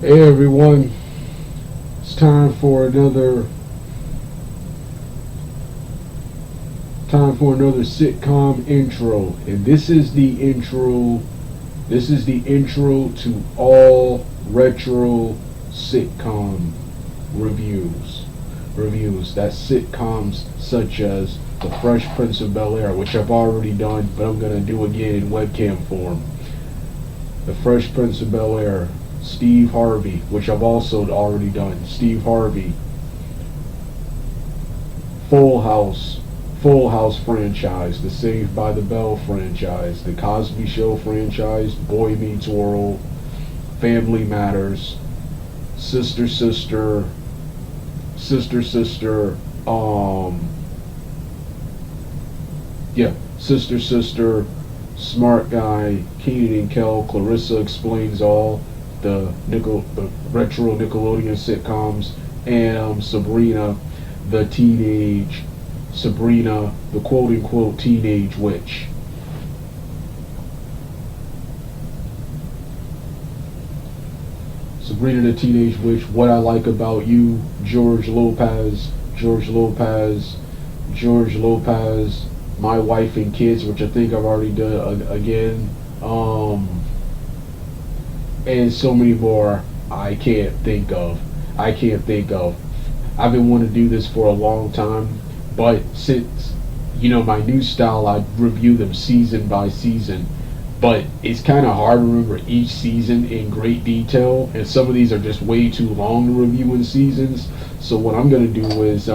Hey everyone, it's time for another sitcom intro, and this is the intro. This is the intro to all retro sitcom reviews. That's sitcoms such as The Fresh Prince of Bel-Air, which I've already done, but I'm gonna do again in webcam form. The Fresh Prince of Bel-Air, Steve Harvey, which I've also already done. Steve Harvey, Full House franchise, the Saved by the Bell franchise, the Cosby Show franchise, Boy Meets World, Family Matters, Sister Sister, Sister Sister, Sister Sister, Smart Guy, Keenan and Kel, Clarissa Explains All, the retro Nickelodeon sitcoms, and Sabrina, the quote-unquote teenage witch. Sabrina the Teenage Witch, What I Like About You, George Lopez, My Wife and Kids, which I think I've already done again, and so many more I can't think of. I've been wanting to do this for a long time, but since my new style, I review them season by season. But it's kind of hard to remember each season in great detail, and some of these are just way too long to review in seasons. So what I'm going to do is,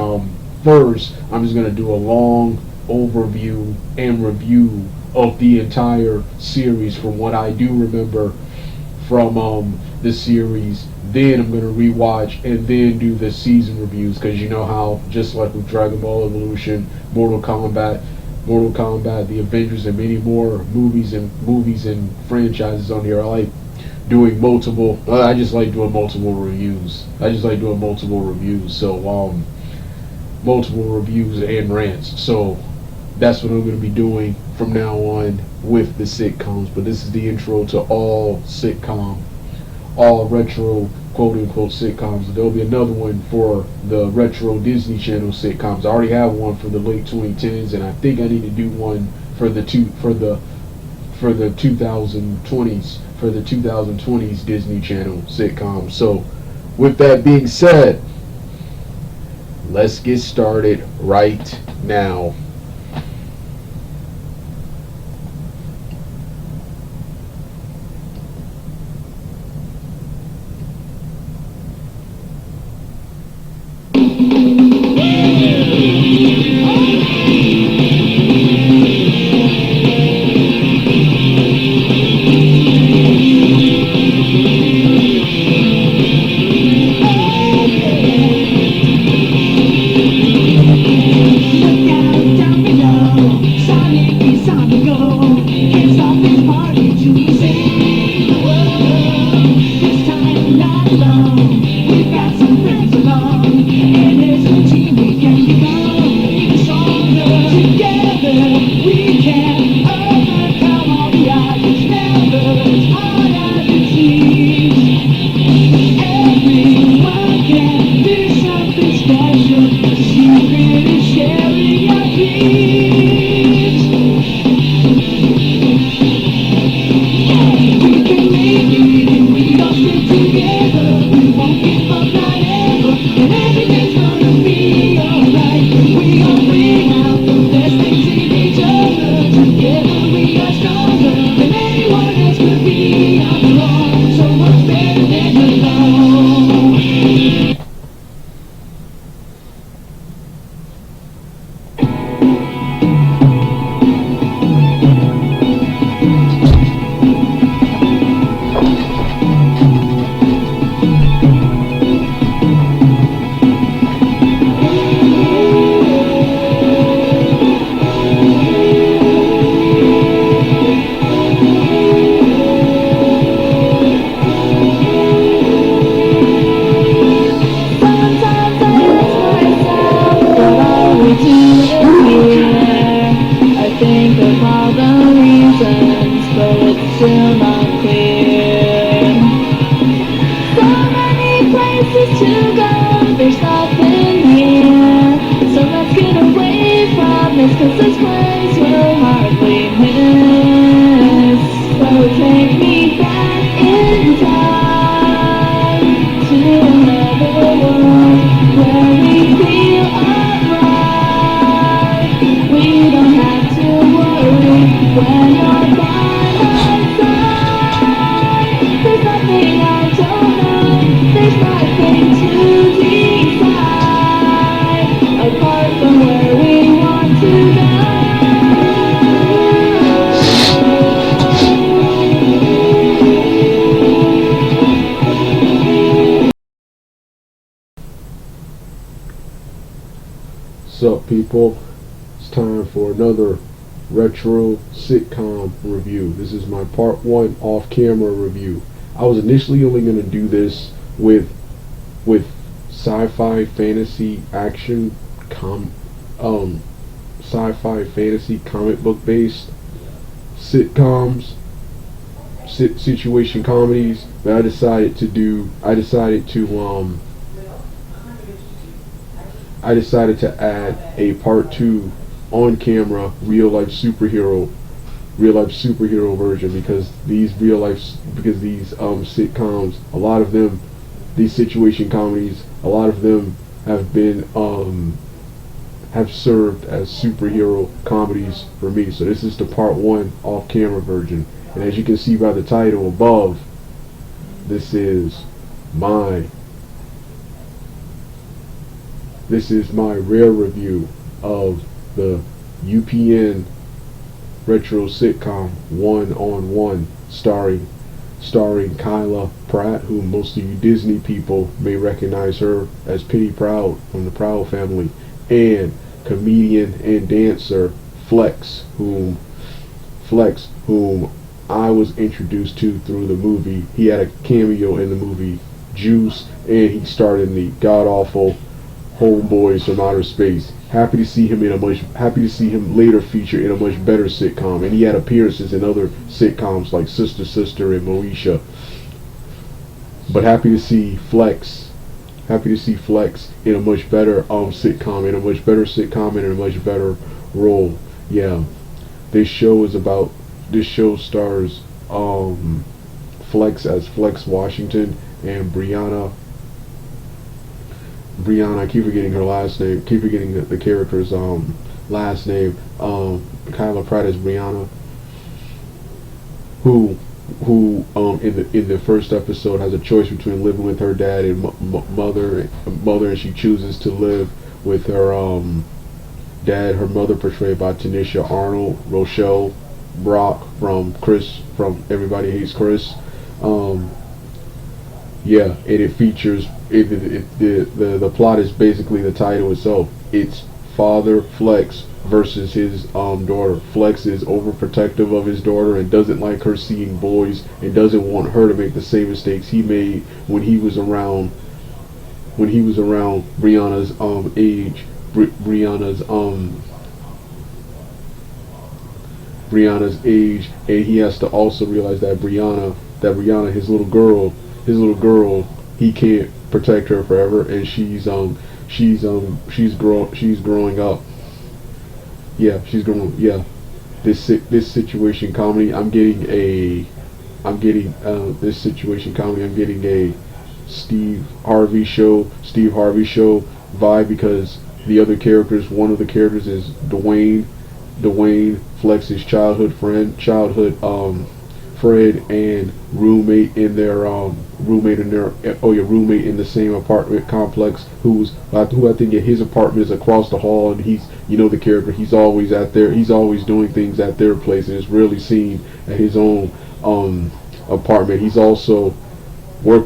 first, I'm just going to do a long overview and review of the entire series from what I do remember from the series. Then I'm going to rewatch and then do the season reviews, because you know how, just like with Dragon Ball Evolution, Mortal Kombat, The Avengers, and many more movies and franchises on here, I like doing multiple. I just like doing multiple reviews. So multiple reviews and rants. So that's what I'm going to be doing from now on with the sitcoms. But this is the intro to all retro quote-unquote sitcoms. There'll be another one for the retro Disney Channel sitcoms. I already have one for the late 2010s, and I think I need to do one for the 2020s Disney Channel sitcoms. So with that being said, let's get started right now. people? It's time for another retro sitcom review. This is my part one off camera review. I was initially only going to do this with sci-fi fantasy action sci-fi fantasy comic book based sitcoms, situation comedies, but I decided to add a part two on camera real life superhero version, because these sitcoms, a lot of them, these situation comedies, a lot of them have been have served as superhero comedies for me. So this is the part one off camera version, and as you can see by the title above, this is my rare review of the UPN retro sitcom One on One, starring Kyla Pratt, who most of you Disney people may recognize her as Penny Proud from the Proud Family, and comedian and dancer whom I was introduced to through the movie. He had a cameo in the movie Juice, and he starred in the god awful Homeboys from Outer Space. Happy to see him later feature in a much better sitcom, and he had appearances in other sitcoms like Sister Sister and Moesha. But happy to see Flex in a much better sitcom, and in a much better role. Yeah, this show stars Flex as Flex Washington, and Brianna, I keep forgetting her last name, keep forgetting the character's last name. Kyla Pratt is Brianna, who in the first episode has a choice between living with her dad and mother, and she chooses to live with her dad. Her mother, portrayed by Tanisha Arnold, Rochelle Brock from Everybody Hates Chris. Yeah, and it features the plot is basically the title itself. It's Father Flex versus his daughter. Flex is overprotective of his daughter and doesn't like her seeing boys, and doesn't want her to make the same mistakes he made when he was around Brianna's age. Brianna's age, and he has to also realize that Brianna, his little girl, he can't protect her forever, and she's growing up. Yeah, she's growing. Yeah, this situation comedy, I'm getting a Steve Harvey show vibe, because one of the characters is Dwayne, Flex's childhood friend and roommate in the same apartment complex, who I think his apartment is across the hall, and he's, the character, he's always doing things at their place, and it's rarely seen at his own apartment. He's also I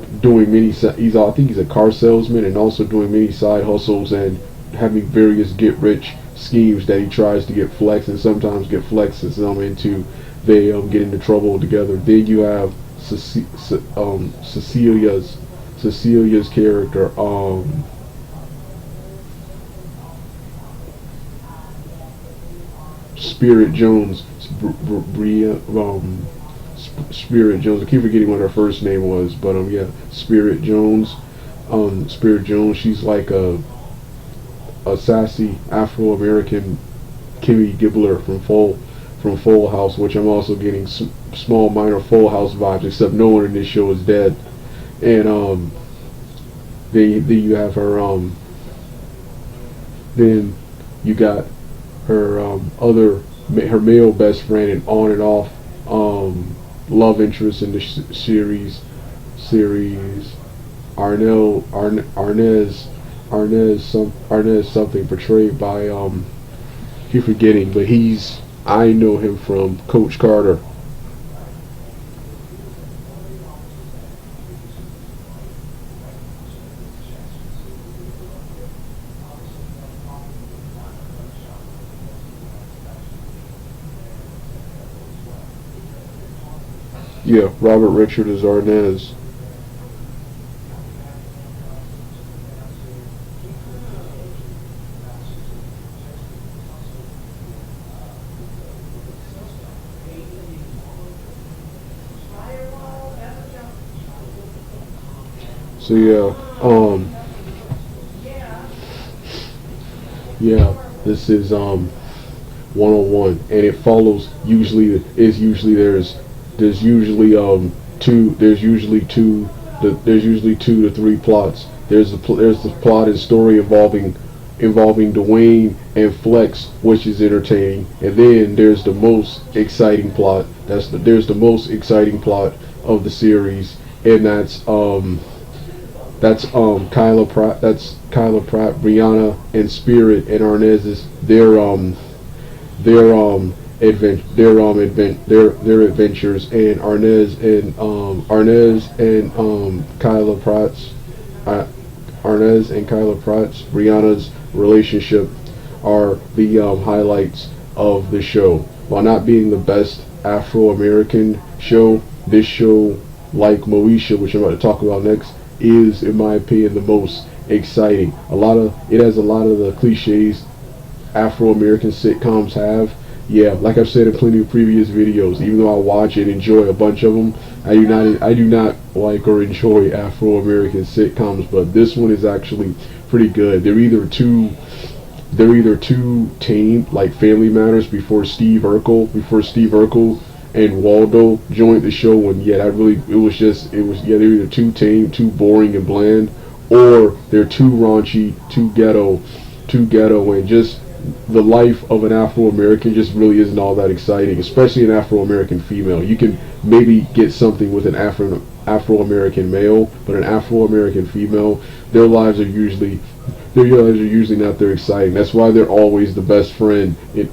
think he's a car salesman, and also doing many side hustles and having various get rich schemes that he tries to get Flex, and sometimes get Flex into. They get into trouble together. Then you have Cecilia's character, Spirit Jones, Spirit Jones. I keep forgetting what her first name was, but yeah, Spirit Jones. She's like a sassy Afro-American Kimmy Gibbler from Full House, which I'm also getting small minor Full House vibes, except no one in this show is dead. And then you have her then you got her her male best friend and on and off love interest in the series, Arnez something, portrayed by keep forgetting, but I know him from Coach Carter. Yeah, Robert Richard is Arnez. So yeah, this is 101, and it follows usually is usually there's usually two there's usually two there's usually 2 to 3 plots. There's the plot and story involving Dwayne and Flex, which is entertaining, and then there's the most exciting plot. There's the most exciting plot of the series, and Kyla Pratt, Brianna, and Spirit and Arnez's their adventures, and uh, Arnez and Kyla Pratt's Brianna's relationship are the highlights of the show. While not being the best Afro American show, this show, like Moesha, which I'm about to talk about next, is, in my opinion, the most exciting. It has a lot of the cliches Afro American sitcoms have. Yeah, like I've said in plenty of previous videos, even though I watch and enjoy a bunch of them, I do not like or enjoy Afro American sitcoms, but this one is actually pretty good. They're either too tame, like Family Matters before Steve Urkel and Waldo joined the show, and yeah, they're either too tame, too boring and bland, or they're too raunchy, too ghetto, and just the life of an Afro American just really isn't all that exciting, especially an Afro American female. You can maybe get something with an Afro American male, but an Afro American female, their lives are usually not that exciting. That's why they're always the best friend in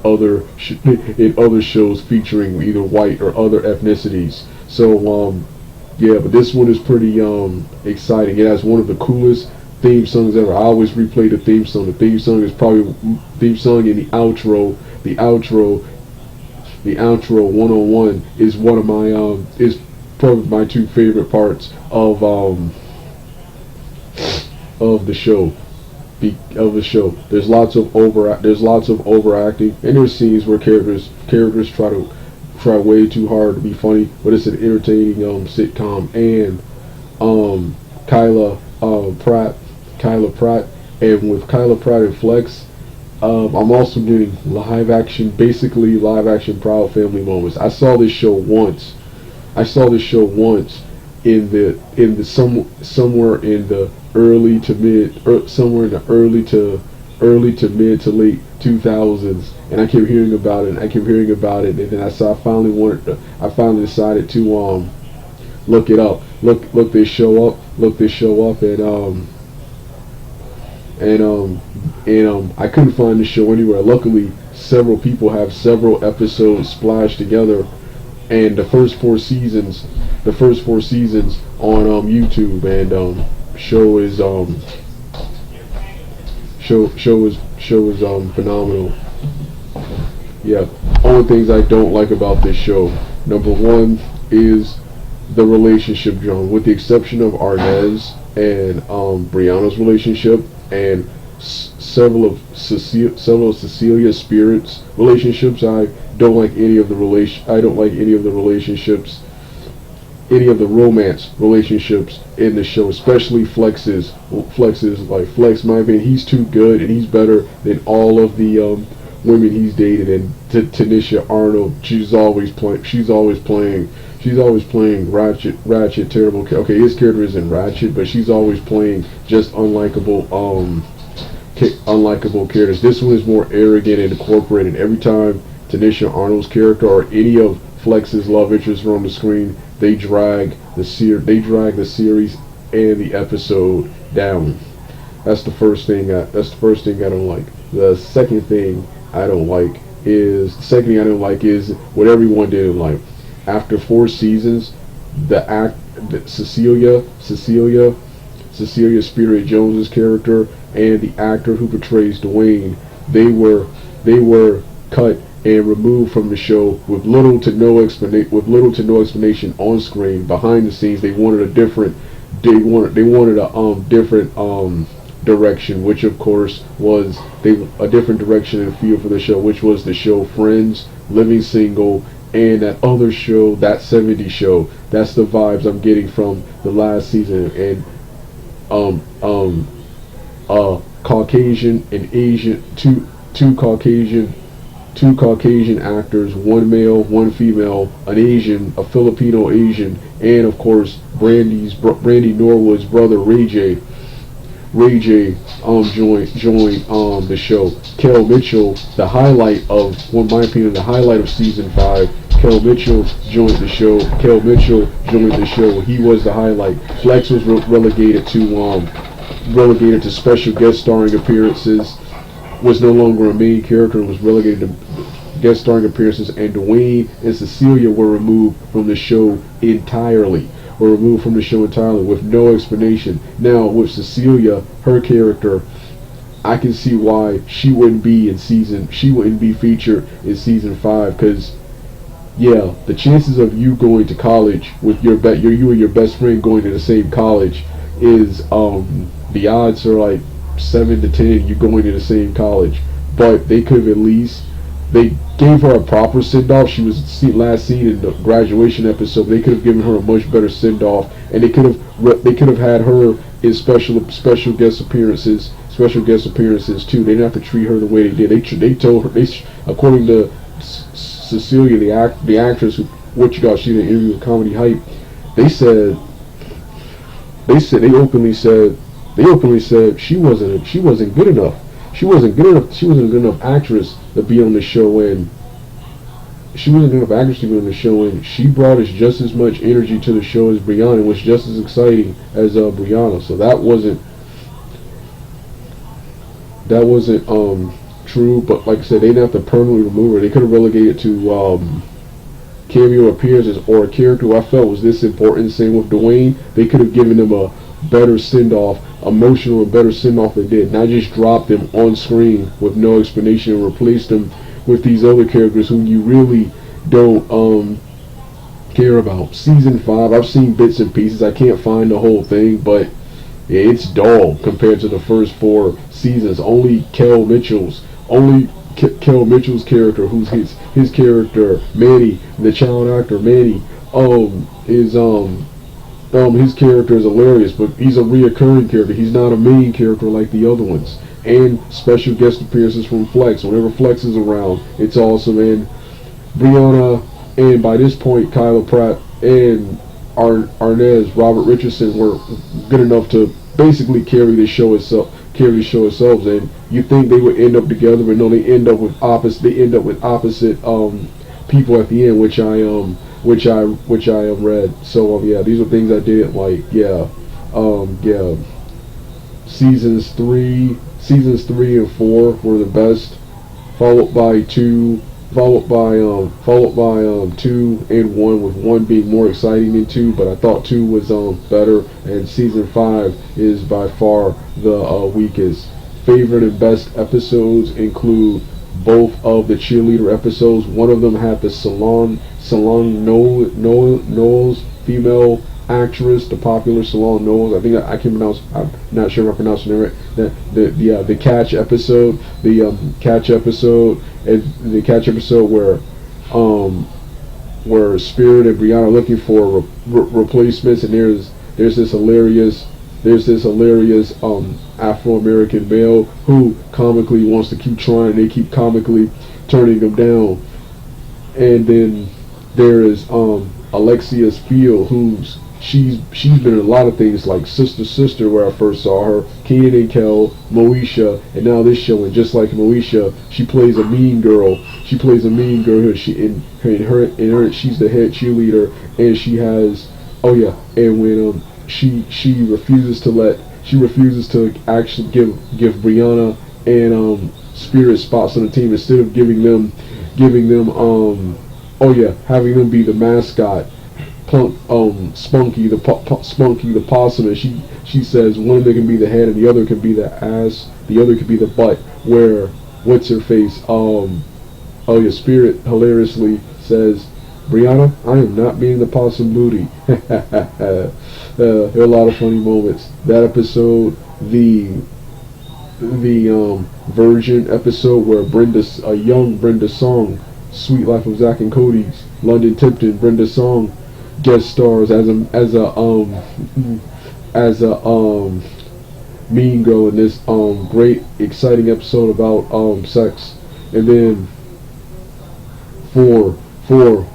in other shows featuring either white or other ethnicities. So yeah, but this one is pretty exciting. It has one of the coolest theme songs ever. I always replay the theme song. The theme song is probably theme song in the outro. The outro 101 is one of my is probably my 2 favorite parts of the show. There's lots of overacting, and there's scenes where characters try way too hard to be funny, but it's an entertaining sitcom. And Kyla Pratt, and with Kyla Pratt and Flex, I'm also getting basically live action Proud Family moments. I saw this show once. In the somewhere in the early to mid somewhere in the early to mid to late 2000s, and I kept hearing about it. And then I finally decided to look it up, look this show up, and I couldn't find the show anywhere. Luckily, several people have several episodes splashed together, and the first 4 seasons on YouTube, and show is phenomenal. Yeah, only things I don't like about this show. Number one is the relationship genre, with the exception of Arnez and Brianna's relationship, and several of Cecilia Spirit's relationships. I don't like any of the relationships, any of the romance relationships in the show, especially Flex's. Like Flex, in my opinion, he's too good, and he's better than all of the women he's dated. And Tanisha Arnold, she's always playing ratchet, terrible. Okay, his character isn't ratchet, but she's always playing just unlikable characters. This one is more arrogant and incorporated. Every time Tanisha Arnold's character or any of Flex's love interests are on the screen, they drag the series and the episode down. That's the first thing I don't like. The second thing I don't like is what everyone didn't like. After 4 seasons, Cecilia Spirit Jones's character and the actor who portrays Dwayne, they were cut and removed from the show with with little to no explanation on screen. Behind the scenes, they wanted a different different direction, which of course was a different direction and feel for the show, which was the show Friends, Living Single, and that other show, That 70s Show. That's the vibes I'm getting from the last season. And um um Caucasian and Asian, two Caucasian actors, one male, one female, an Asian, a Filipino Asian, and of course Brandy Norwood's brother Ray J joined the show. Kel Mitchell, the highlight of, in my opinion, the highlight of season 5. Kel Mitchell joined the show. He was the highlight. Flex was relegated to special guest starring appearances. Was no longer a main character. Was relegated to guest starring appearances. And Dwayne and Cecilia were removed from the show entirely. With no explanation. Now with Cecilia, her character, I can see why she wouldn't be featured in season 5, because yeah, the chances of you going to college with you and your best friend going to the same college is the odds are like 7 to 10 you going to the same college. But they could have they gave her a proper send off. She was last seen in the graduation episode. They could have given her a much better send off, and they could have had her in special guest appearances too. They didn't have to treat her the way they did. They told her, according to Cecilia, the actress, she did an interview with Comedy Hype. They openly said she wasn't good enough. She wasn't a good enough actress to be on the show, and she brought us just as much energy to the show as Brianna, and was just as exciting as Brianna. So that wasn't true. But like I said, they didn't have to permanently remove her. They could have relegated to cameo appearances or a character who I felt was this important. Same with Dwayne. They could have given him a better send-off, emotional and better send-off than did. Not just dropped him on screen with no explanation and replaced him with these other characters who you really don't care about. Season 5, I've seen bits and pieces. I can't find the whole thing, but yeah, it's dull compared to the first 4 seasons. Only Kel Mitchell's character, who's his character Manny, the child actor Manny, is his character is hilarious, but he's a reoccurring character. He's not a main character like the other ones. And special guest appearances from Flex. Whenever Flex is around, it's awesome. And Brianna, and by this point, Kyla Pratt and Arnez, Robert Richardson, were good enough to basically carry the show itself. And you think they would end up together, but no, they end up with opposite people at the end, which I read. So yeah, these are things I didn't like. Seasons 3 and 4 were the best, followed by 2 and 1, with 1 being more exciting than 2, but I thought 2 was better, and season 5 is by far the weakest. Favorite and best episodes include both of the cheerleader episodes. One of them had the Salon Knowles female actress, the popular Salon Knowles. I think I can pronounce. I'm not sure if I'm pronouncing it right. The catch episode, where Spirit and Brianna are looking for replacements, and there's this hilarious Afro-American male who comically wants to keep trying, and they keep comically turning him down. And then there is Alexia Spiel, she's been in a lot of things like Sister where I first saw her, Kenan and Kel, Moesha, and now this show. And just like Moesha, she plays a mean girl. She's the head cheerleader, and she has and when she refuses to actually give Brianna and Spirit spots on the team, instead of having them be the mascot. Spunky the possum, and she says one of them can be the head and the other can be the ass, the other could be the butt. Where what's her face Oh, your spirit hilariously says, Brianna, I am not being the possum booty. There are a lot of funny moments. That episode, the Virgin episode where a young Brenda Song, Sweet Life of Zack and Cody's, London Tipton, Brenda Song guest stars as a mean girl in this great exciting episode about sex. And then for for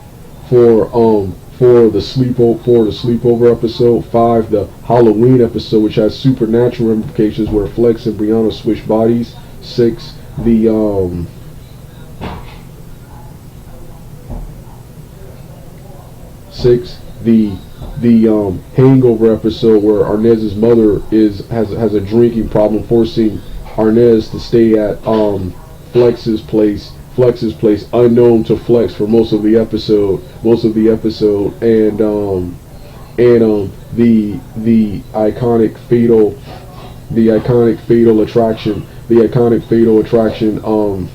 for the sleepover episode, 5 the Halloween episode, which has supernatural implications where Flex and Brianna switch bodies. 6 the 6 the Hangover episode where Arnez's mother has a drinking problem, forcing Arnez to stay at Flex's place unknown to Flex for most of the episode, and the iconic fatal attraction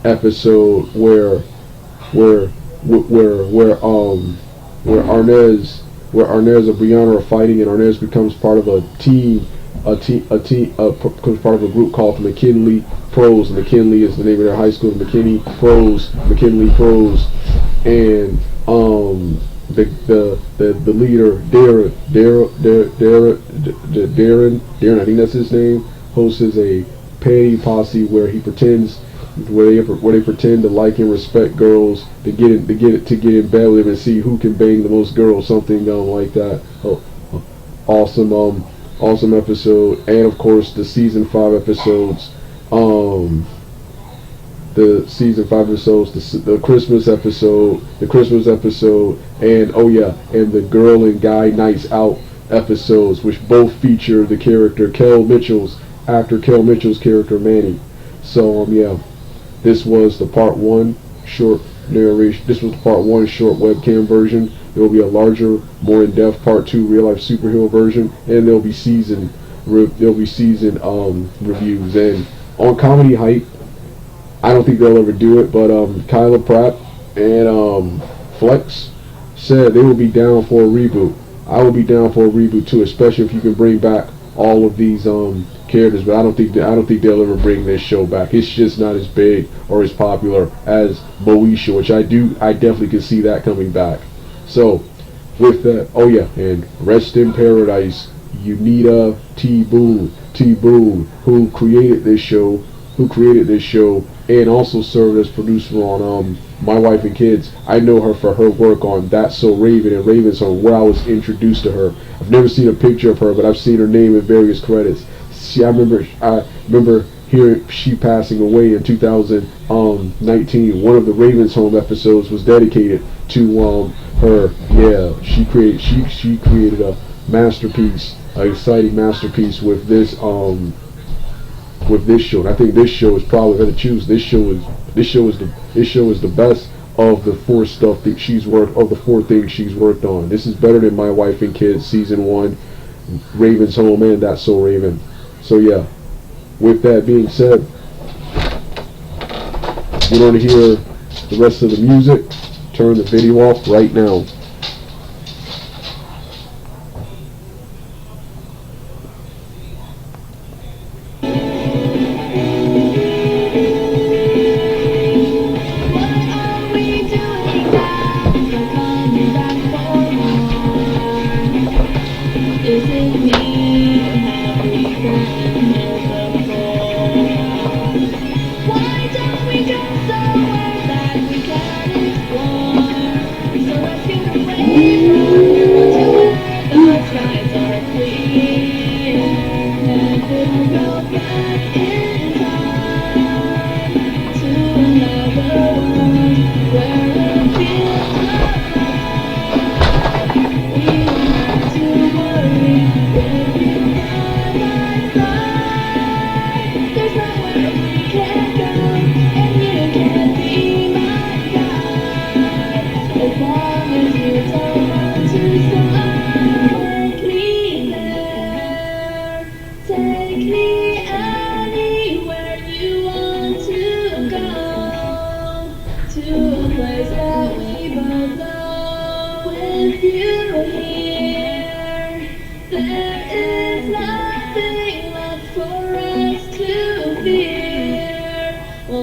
episode where Arnez and Brianna are fighting, and Arnez becomes part of becomes part of a group called the McKinley Pros. McKinley is the name of their high school. McKinley Pros, and the leader Darren, I think that's his name, hosts a petty posse where they pretend to like and respect girls to get in bed with them and see who can bang the most girls, something like that. Awesome episode. And of course the season 5 episodes, the Christmas episode, and the girl and guy nights out episodes, which both feature the character Kel Mitchell's character Manny. So this was the part 1 short narration. This was the part 1 short webcam version. There will be a larger, more in-depth part 2 real-life superhero version, and there'll be season reviews. And on Comedy Hype, I don't think they'll ever do it, but Kyla Pratt and Flex said they will be down for a reboot. I will be down for a reboot too, especially if you can bring back all of these characters. But I don't think they'll ever bring this show back. It's just not as big or as popular as Moesha, which I definitely can see that coming back. So with that, and rest in paradise, Unita T. Boone, who created this show, and also served as producer on My Wife and Kids. I know her for her work on That's So Raven and Raven's Home, where I was introduced to her. I've never seen a picture of her, but I've seen her name in various credits. I remember hearing she passing away in 2019. One of the Raven's Home episodes was dedicated to her. Yeah, she created a masterpiece, an exciting masterpiece with this show. And I think this show is probably going to choose. This show is the best of the 4 things she's worked on. This is better than My Wife and Kids season 1, Raven's Home, and That's So Raven. So yeah, with that being said, you want to hear the rest of the music? Turn the video off right now.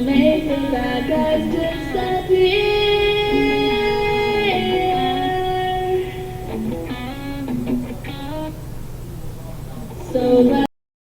make the bad guys disappear. So